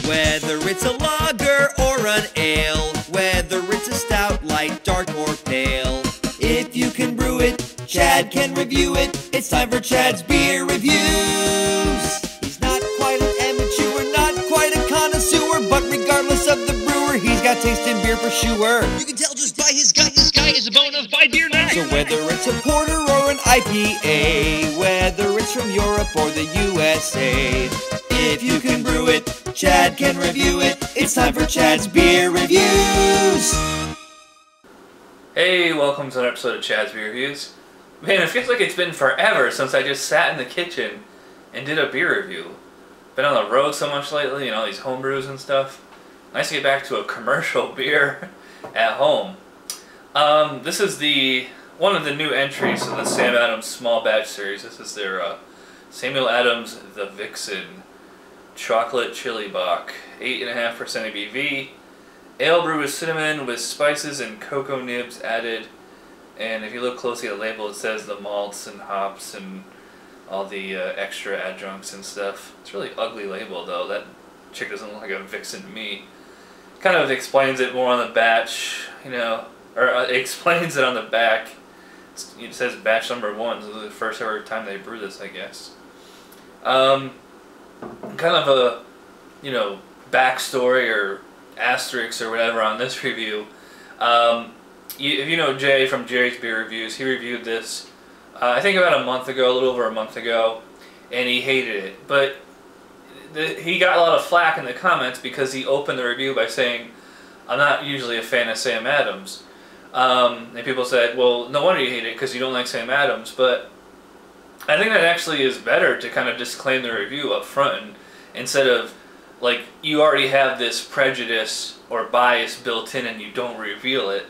Whether it's a lager or an ale, whether it's a stout, light, dark, or pale. If you can brew it, Chad can review it. It's time for Chad's Beer Reviews. He's not quite an amateur, not quite a connoisseur, but regardless of the brewer, he's got taste in beer for sure. You can tell just by his gut, this guy is a bona fide beer nut. So whether it's a porter or an IPA, whether it's from Europe or the USA, if you can brew it, Chad can review it. It's time for Chad's Beer Reviews. Hey, welcome to another episode of Chad's Beer Reviews. Man, it feels like it's been forever since I just sat in the kitchen and did a beer review. Been on the road so much lately, you know, these homebrews and stuff. Nice to get back to a commercial beer at home. This is one of the new entries to the Sam Adams Small Batch series. This is their Samuel Adams the Vixen Chocolate Chili Bock, 8.5% ABV. Ale brew with cinnamon with spices and cocoa nibs added. And if you look closely at the label, it says the malts and hops and all the extra adjuncts and stuff. It's a really ugly label though. That chick doesn't look like a Vixen to me. Kind of explains it more on the batch, you know, or explains it on the back. It says batch number 1. This is the first ever time they brew this, I guess. Kind of a, you know, backstory or asterisk or whatever on this review. If you know Jay from Jerry's Beer Reviews, he reviewed this I think about a month ago, a little over a month ago, and he hated it. But he got a lot of flack in the comments because he opened the review by saying, I'm not usually a fan of Sam Adams. And people said, well, no wonder you hate it because you don't like Sam Adams. But I think that actually is better to kind of disclaim the review up front, and instead of, like, you already have this prejudice or bias built in and you don't reveal it,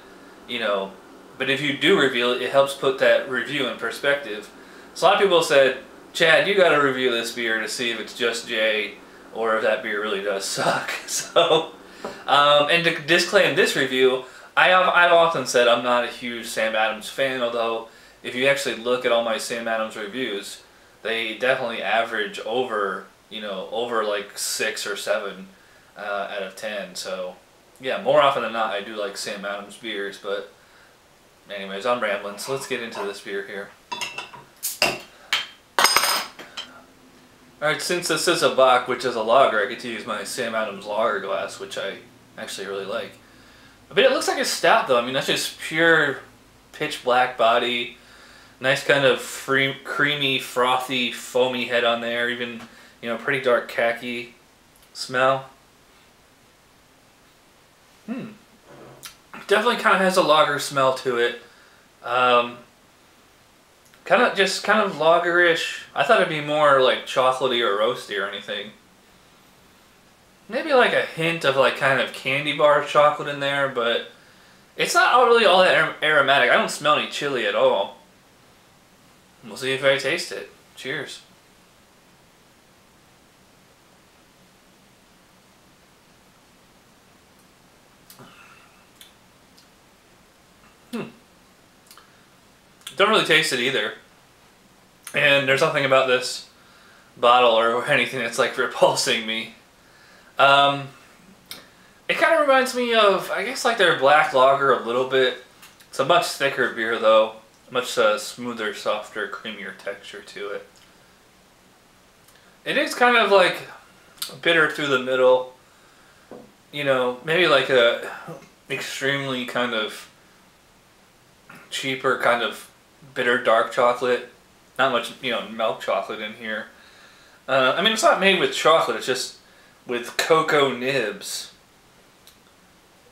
you know. But if you do reveal it, it helps put that review in perspective. So a lot of people said, Chad, you got to review this beer to see if it's just Jay or if that beer really does suck. So, and to disclaim this review, I've often said I'm not a huge Sam Adams fan, although if you actually look at all my Sam Adams reviews, they definitely average over, you know, over like 6 or 7 out of 10. So, yeah, more often than not, I do like Sam Adams beers. But anyways, I'm rambling, so let's get into this beer here. Alright, since this is a Bock, which is a lager, I get to use my Sam Adams lager glass, which I actually really like. But it looks like a stout, though. I mean, that's just pure pitch black body. Nice kind of creamy, frothy, foamy head on there. Even, you know, pretty dark khaki smell. Definitely kind of has a lager smell to it. Kind of lager-ish. I thought it'd be more like chocolatey or roasty or anything. Maybe like a hint of like kind of candy bar chocolate in there, but it's not really all that aromatic. I don't smell any chili at all. We'll see if I taste it. Cheers. Don't really taste it either. And there's nothing about this bottle or anything that's like repulsing me. It kind of reminds me of, I guess, like their black lager a little bit. It's a much thicker beer though. Much smoother, softer, creamier texture to it. It is kind of like bitter through the middle. You know, maybe like a extremely kind of cheaper kind of bitter dark chocolate. Not much, you know, milk chocolate in here. I mean, it's not made with chocolate, it's just with cocoa nibs.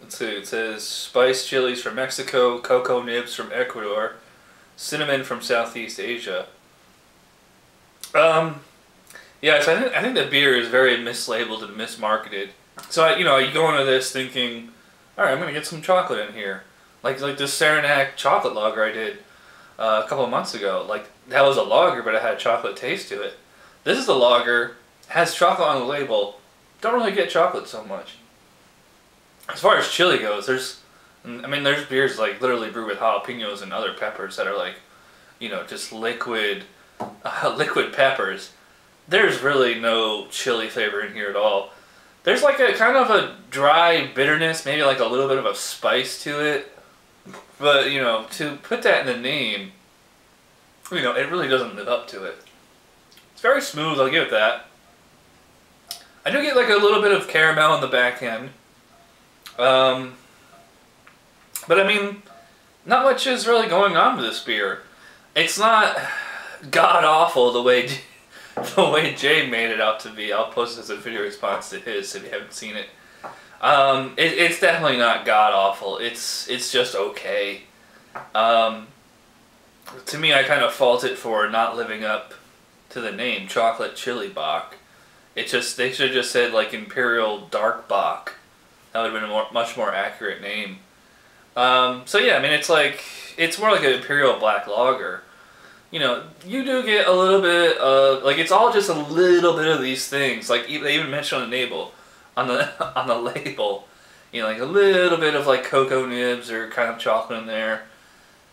Let's see, it says spiced chilies from Mexico, cocoa nibs from Ecuador, cinnamon from Southeast Asia. Yeah, so I think the beer is very mislabeled and mismarketed. So, you know, you go into this thinking, alright, I'm going to get some chocolate in here. Like this Saranac chocolate lager I did a couple of months ago. Like, that was a lager, but it had a chocolate taste to it. This is a lager, has chocolate on the label. Don't really get chocolate so much. As far as chili goes, there's beers like literally brewed with jalapenos and other peppers that are like, you know, just liquid peppers. There's really no chili flavor in here at all. There's like a kind of a dry bitterness, maybe like a little bit of a spice to it. But, you know, to put that in the name, you know, it really doesn't live up to it. It's very smooth, I'll give it that. I do get like a little bit of caramel on the back end. But I mean, not much is really going on with this beer. It's not god-awful the way Jay made it out to be. I'll post this as a video response to his if you haven't seen it. It's definitely not god-awful. It's just okay. To me, I kind of fault it for not living up to the name, Chocolate Chili Bock. They should have just said like Imperial Dark Bock. That would have been a much more accurate name. So yeah, I mean, it's more like an Imperial Black Lager. You know, you do get a little bit of, like, it's all just a little bit of these things. Like, they even mention on the label, on the label, you know, like a little bit of like cocoa nibs or kind of chocolate in there.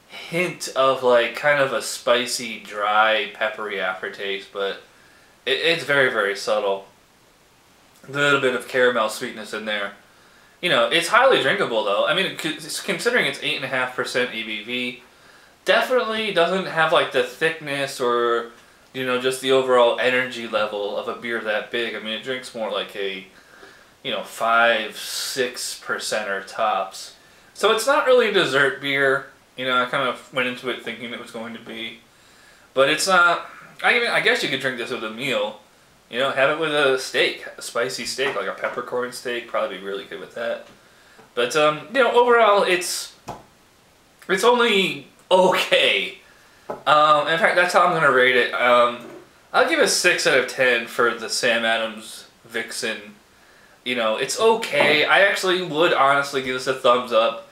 Hint of like kind of a spicy, dry, peppery aftertaste, but it's very, very subtle. A little bit of caramel sweetness in there. You know, it's highly drinkable though. I mean, considering it's 8.5% ABV, definitely doesn't have like the thickness or, you know, just the overall energy level of a beer that big. I mean, it drinks more like a, you know, 5-6% or tops. So it's not really a dessert beer. You know, I kind of went into it thinking it was going to be, but it's not. I guess you could drink this with a meal. You know, have it with a steak, a spicy steak, like a peppercorn steak. Probably be really good with that. But you know, overall, it's only okay. In fact, that's how I'm gonna rate it. I'll give it a 6 out of 10 for the Sam Adams Vixen. You know, it's okay. I actually would honestly give this a thumbs up.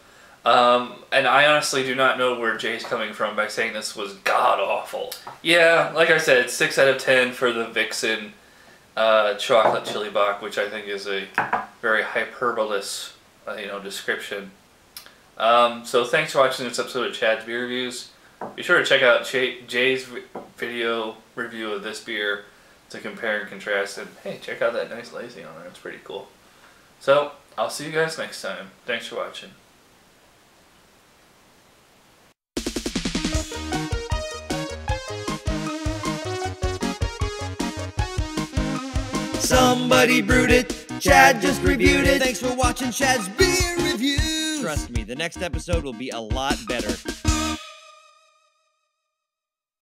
And I honestly do not know where Jay's coming from by saying this was god-awful. Yeah, like I said, 6 out of 10 for the Vixen Chocolate Chili Bock, which I think is a very hyperbolous, you know, description. So thanks for watching this episode of Chad's Beer Reviews. Be sure to check out Jay's video review of this beer to compare and contrast. And hey, check out that nice lazy on there. It's pretty cool. So, I'll see you guys next time. Thanks for watching. Somebody brewed it, Chad just reviewed it. Thanks for watching Chad's Beer Reviews. Trust me, the next episode will be a lot better.